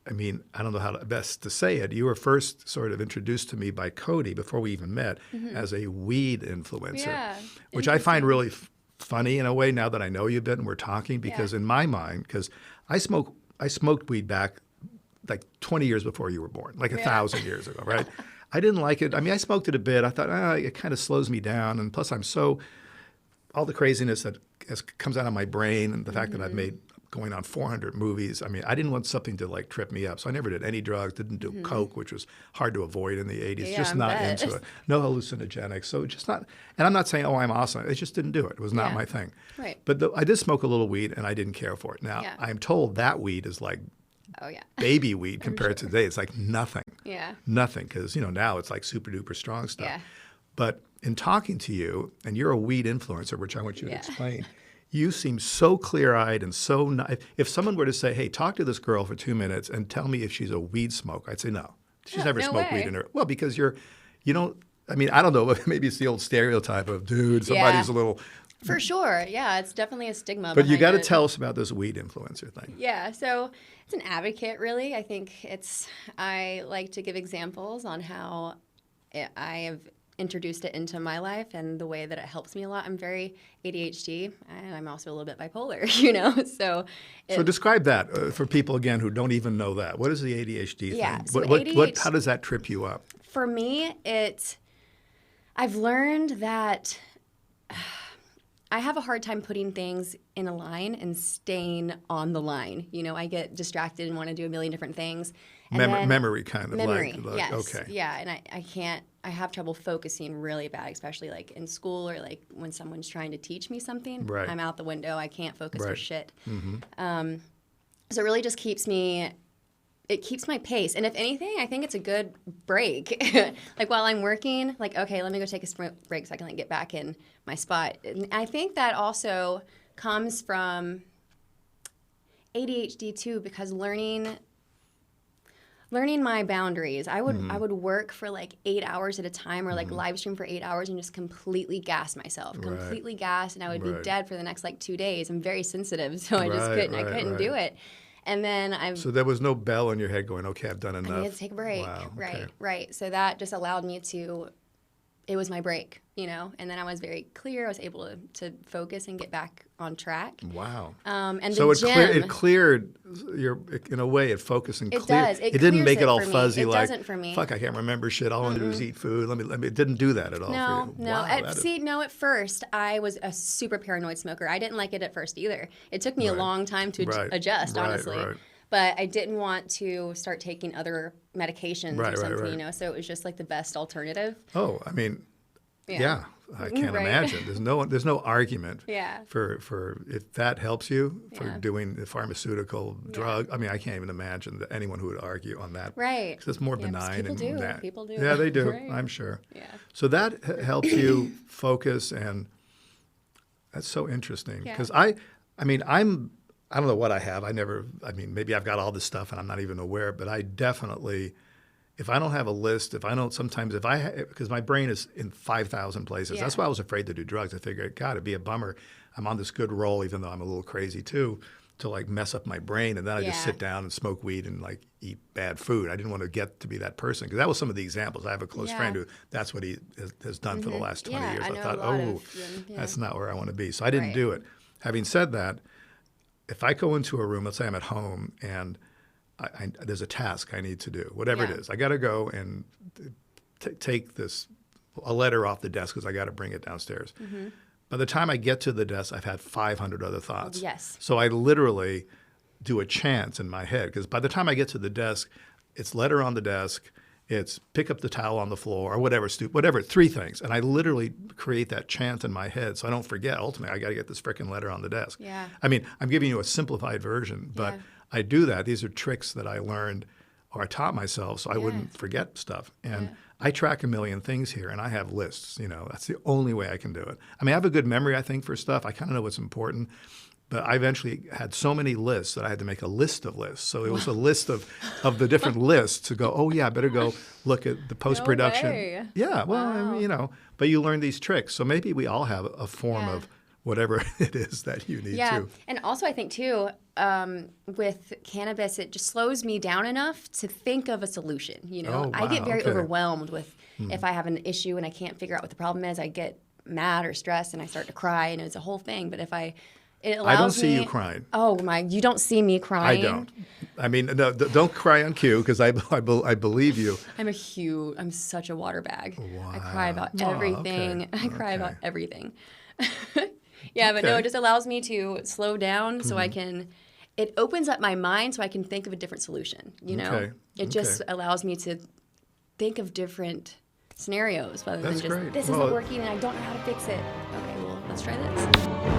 I mean, I don't know how best to say it. You were first sort of introduced to me by Cody before we even met as a weed influencer, which I find really funny in a way now that I know you a bit and we're talking, because in my mind, because I smoked weed back like 20 years before you were born, like 1,000 years ago, right? I didn't like it. I mean, I smoked it a bit. I thought, it kind of slows me down. And plus all the craziness that comes out of my brain and the fact that I've made going on 400 movies. I mean, I didn't want something to like trip me up. So I never did any drugs, didn't do coke, which was hard to avoid in the 80s. Just not into it. No hallucinogenics. So just not, and I'm not saying, I'm awesome. I just didn't do it. It was not my thing. Right. But I did smoke a little weed and I didn't care for it. Now, I'm told that weed is like baby weed compared to today. It's like nothing. Yeah. Nothing. Because, now it's like super duper strong stuff. Yeah. But in talking to you, and you're a weed influencer, which I want you to explain, you seem so clear-eyed and so if someone were to say, hey, talk to this girl for 2 minutes and tell me if she's a weed smoker, I'd say no. She's never smoked weed in her. Well, because you don't, I mean, I don't know, maybe it's the old stereotype of, dude, somebody's a little. For sure. Yeah, it's definitely a stigma. But you got to tell us about this weed influencer thing. Yeah, so it's an advocate, really. I think I like to give examples on how I have introduced it into my life and the way that it helps me a lot. I'm very ADHD, and I'm also a little bit bipolar, So describe that for people, again, who don't even know that. What is the ADHD thing? So How does that trip you up? For me, I've learned that I have a hard time putting things in a line and staying on the line. I get distracted and want to do a million different things. Memory kind of. Memory, like yes. Okay. Yeah, and I can't, I have trouble focusing really bad, especially like in school or like when someone's trying to teach me something. Right. I'm out the window. I can't focus for shit. Mm-hmm. So it really just keeps my pace. And if anything, I think it's a good break. Like while I'm working, like, okay, let me go take a break so I can like get back in my spot. And I think that also comes from ADHD too, because learning my boundaries. I would work for like 8 hours at a time or like live stream for 8 hours and just completely gas myself. Completely gas, and I would be dead for the next like 2 days. I'm very sensitive, so I just couldn't do it. And then So there was no bell in your head going, okay, I've done enough. I needed to take a break. Wow, Right. So that just allowed me it was my break, and then I was very clear. I was able to focus and get back on track. Wow. And so it cleared in a way, it focused and cleared. It does. It didn't make it all fuzzy. It like, doesn't for me. Fuck, I can't remember shit. All I want to do is eat food. It didn't do that at all for you. No. Wow, At first, I was a super paranoid smoker. I didn't like it at first either. It took me a long time to adjust, honestly. Right. But I didn't want to start taking other medications or something, so it was just like the best alternative. Oh, I mean, yeah, I can't imagine. There's no argument for if that helps you for doing the pharmaceutical drug. I mean, I can't even imagine that anyone who would argue on that. Right. Because it's more benign. People do. Yeah, they do. Right. I'm sure. Yeah. So that helps you focus, and that's so interesting. Because I don't know what I have. Maybe I've got all this stuff and I'm not even aware, but I definitely, if I don't have a list, because my brain is in 5,000 places. That's why I was afraid to do drugs. I figured, God, it'd be a bummer. I'm on this good roll, even though I'm a little crazy too, to like mess up my brain. And then I just sit down and smoke weed and like eat bad food. I didn't want to get to be that person, because that was some of the examples. I have a close friend who that's what he has done for the last 20 years. I thought, that's not where I want to be. So I didn't do it. Having said that, if I go into a room, let's say I'm at home, and there's a task I need to do, whatever it is, I got to go and take a letter off the desk because I got to bring it downstairs. Mm-hmm. By the time I get to the desk, I've had 500 other thoughts. Yes. So I literally do a chant in my head, because by the time I get to the desk, it's letter on the desk, it's pick up the towel on the floor, or whatever, three things. And I literally create that chant in my head so I don't forget. Ultimately, I got to get this frickin' letter on the desk. Yeah. I mean, I'm giving you a simplified version, but I do that. These are tricks that I learned or I taught myself so I wouldn't forget stuff. And I track a million things here, and I have lists. That's the only way I can do it. I mean, I have a good memory, I think, for stuff. I kind of know what's important. But I eventually had so many lists that I had to make a list of lists. So it was a list of the different lists to go, oh, yeah, I better go look at the post-production. No way. Yeah, well, wow. But you learn these tricks. So maybe we all have a form of whatever it is that you need to. And also I think too, with cannabis, it just slows me down enough to think of a solution. You know, Oh, I get wow, very okay. overwhelmed with if I have an issue and I can't figure out what the problem is, I get mad or stressed and I start to cry, and it's a whole thing. But if it allows me. I don't see you crying. Oh my! You don't see me crying. I don't. I mean, no, don't cry on cue, because I believe you. I'm such a water bag. Wow. I cry about everything. Okay. I cry about everything. Yeah, but no, it just allows me to slow down so I can. It opens up my mind so I can think of a different solution. You know, Okay. it just allows me to think of different scenarios rather That's than just great. this Well, isn't working and I don't know how to fix it. Okay, well, let's try this.